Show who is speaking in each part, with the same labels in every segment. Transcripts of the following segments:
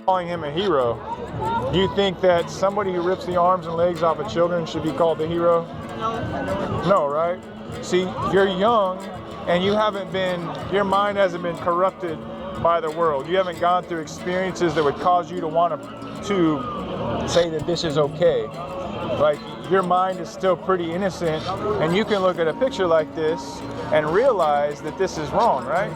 Speaker 1: Calling him a hero. Do you think that somebody who rips the arms and legs off of children should be called a hero?
Speaker 2: No.
Speaker 1: No, right? See, you're young and you haven't been, your mind hasn't been corrupted by the world. You haven't gone through experiences that would cause you to want to say that this is okay. Like, your mind is still pretty innocent, and you can look at a picture like this and realize that this is wrong, right?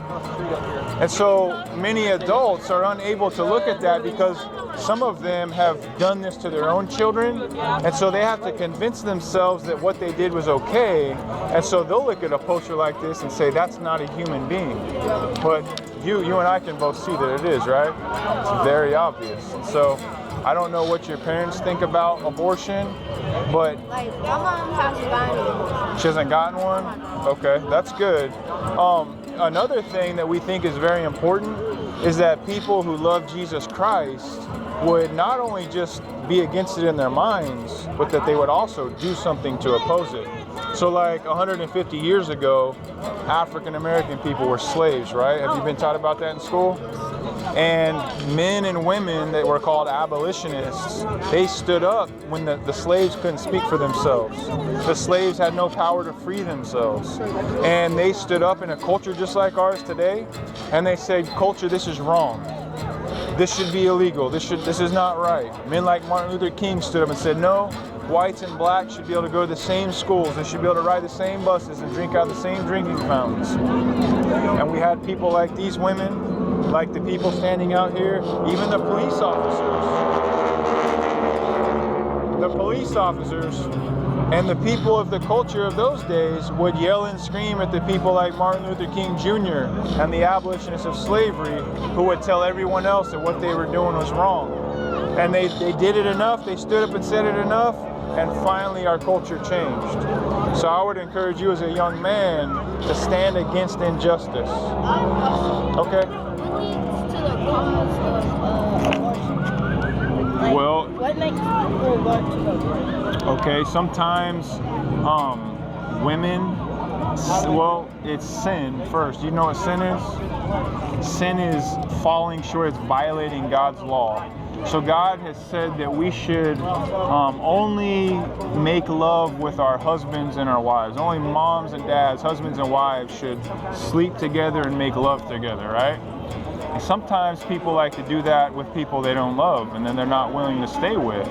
Speaker 1: And so many adults are unable to look at that because some of them have done this to their own children, and so they have to convince themselves that what they did was okay, and so they'll look at a poster like this and say, that's not a human being. But you and I can both see that it is, right? It's very obvious. So I don't know what your parents think about abortion, but
Speaker 2: Like, my mom hasn't gotten one.
Speaker 1: she hasn't gotten one? Okay, that's good. Another thing that we think is very important is that people who love Jesus Christ would not only just be against it in their minds, but that they would also do something to oppose it. So like 150 years ago, African American people were slaves, right? Have you been taught about that in school? And men and women that were called abolitionists, they stood up when the slaves couldn't speak for themselves. The slaves had no power to free themselves. And they stood up in a culture just like ours today, and they said, culture, this is wrong. This should be illegal. This is not right. Men like Martin Luther King stood up and said, no, whites and blacks should be able to go to the same schools. They should be able to ride the same buses and drink out of the same drinking fountains. And we had people like these women, like the people standing out here, even the police officers. The police officers and the people of the culture of those days would yell and scream at the people like Martin Luther King Jr. and the abolitionists of slavery, who would tell everyone else that what they were doing was wrong. And they did it enough, they stood up and said it enough, and finally our culture changed. So I would encourage you as a young man to stand against injustice. Okay?
Speaker 2: What leads to the cause of abortion? Like,
Speaker 1: Well,
Speaker 2: what makes people want to abortion?
Speaker 1: Okay, sometimes women, well, it's sin first. You know what sin is? Sin is falling short, it's violating God's law. So God has said that we should only make love with our husbands and our wives. Only moms and dads, husbands and wives should sleep together and make love together, right? And sometimes people like to do that with people they don't love and then they're not willing to stay with.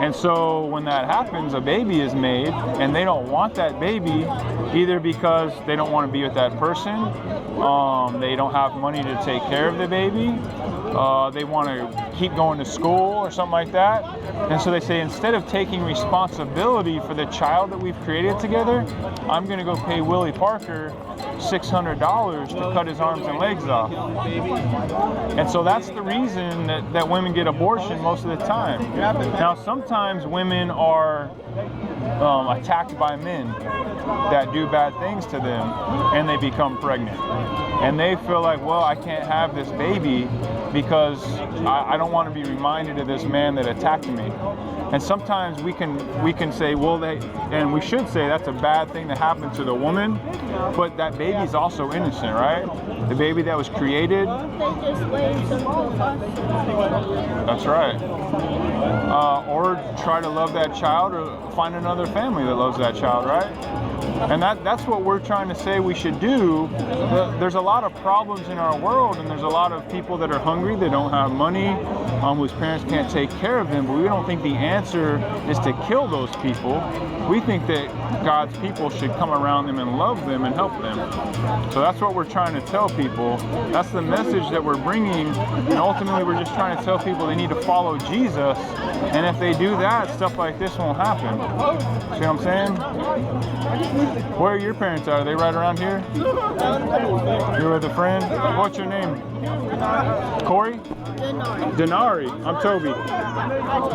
Speaker 1: And so when that happens, a baby is made and they don't want that baby either because they don't want to be with that person, they don't have money to take care of the baby, they want to keep going to school or something like that. And so they say, instead of taking responsibility for the child that we've created together, I'm going to go pay Willie Parker $600 to cut his arms and legs off. And so that's the reason that women get abortion most of the time. Now, sometimes women are attacked by men that do bad things to them and they become pregnant. And they feel like, well, I can't have this baby because I don't want to be reminded of this man that attacked me. And sometimes we can say, well, and we should say that's a bad thing that happened to the woman, but that baby's also innocent, right? The baby that was created.
Speaker 2: They just wait until
Speaker 1: That's right. Or try to love that child or find another family that loves that child, right? And that's what we're trying to say we should do. There's a lot of problems in our world, and there's a lot of people that are hungry, that don't have money, whose parents can't take care of them, but we don't think the answer is to kill those people. We think that God's people should come around them and love them and help them. So that's what we're trying to tell people. That's the message that we're bringing, and ultimately we're just trying to tell people they need to follow Jesus, and if they do that, stuff like this won't happen. See what I'm saying? Where are your parents at? Are they right around here? You're with a friend? What's your name? Corey? Denari. I'm Toby.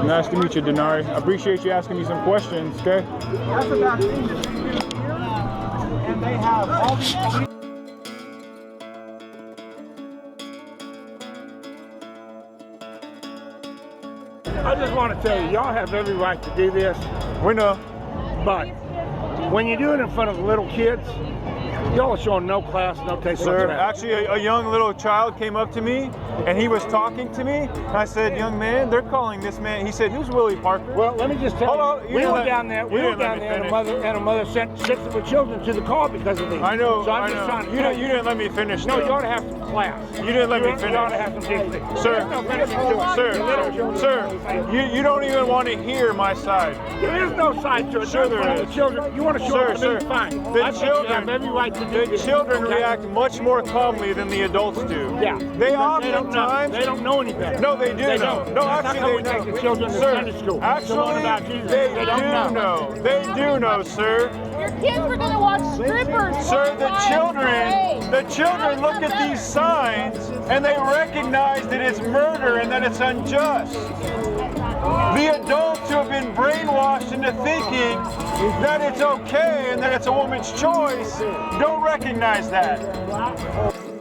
Speaker 1: Nice to meet you, Denari. I appreciate you asking me some questions, okay?
Speaker 3: And they have all these. I just want to tell you, y'all have every right to do this.
Speaker 1: We know.
Speaker 3: But When you do it in front of little kids, y'all are showing no class, no taste.
Speaker 1: Sir, actually a young little child came up to me and he was talking to me. And I said, young man, they're calling this man. He said, who's Willie Parker?
Speaker 3: Well, let me just tell
Speaker 1: Hold on,
Speaker 3: you, we were down there, and a mother sent 6 of her children to the car because of these.
Speaker 1: I know,
Speaker 3: so I'm just trying to
Speaker 1: you didn't let me finish.
Speaker 3: No,
Speaker 1: though.
Speaker 3: you ought to have some class.
Speaker 1: You didn't let me finish.
Speaker 3: You ought to have some decency.
Speaker 1: Sir,
Speaker 3: There's no finishing to it.
Speaker 1: sir, you don't even want to hear my side.
Speaker 3: There is no side to it.
Speaker 1: Sure there is.
Speaker 3: The children, you want to show
Speaker 1: Sir,
Speaker 3: them, fine.
Speaker 1: The
Speaker 3: I think you have every right to do this.
Speaker 1: children react much more calmly than the adults do.
Speaker 3: Yeah.
Speaker 1: They oftentimes.
Speaker 3: They don't know any better.
Speaker 1: No, they do
Speaker 3: They
Speaker 1: know.
Speaker 3: don't.
Speaker 1: No,
Speaker 3: That's
Speaker 1: actually
Speaker 3: how
Speaker 1: they
Speaker 3: we take
Speaker 1: know.
Speaker 3: the children to
Speaker 1: Sir,
Speaker 3: Sunday school.
Speaker 1: actually,
Speaker 3: about Jesus.
Speaker 1: they
Speaker 3: They
Speaker 1: do
Speaker 3: don't
Speaker 1: know. They do know, sir.
Speaker 2: Your kids are gonna watch strippers.
Speaker 1: Sir, the
Speaker 2: Friday.
Speaker 1: children look at these signs and they recognize that it's murder and that it's unjust. The adults who have been brainwashed into thinking that it's okay and that it's a woman's choice don't recognize that.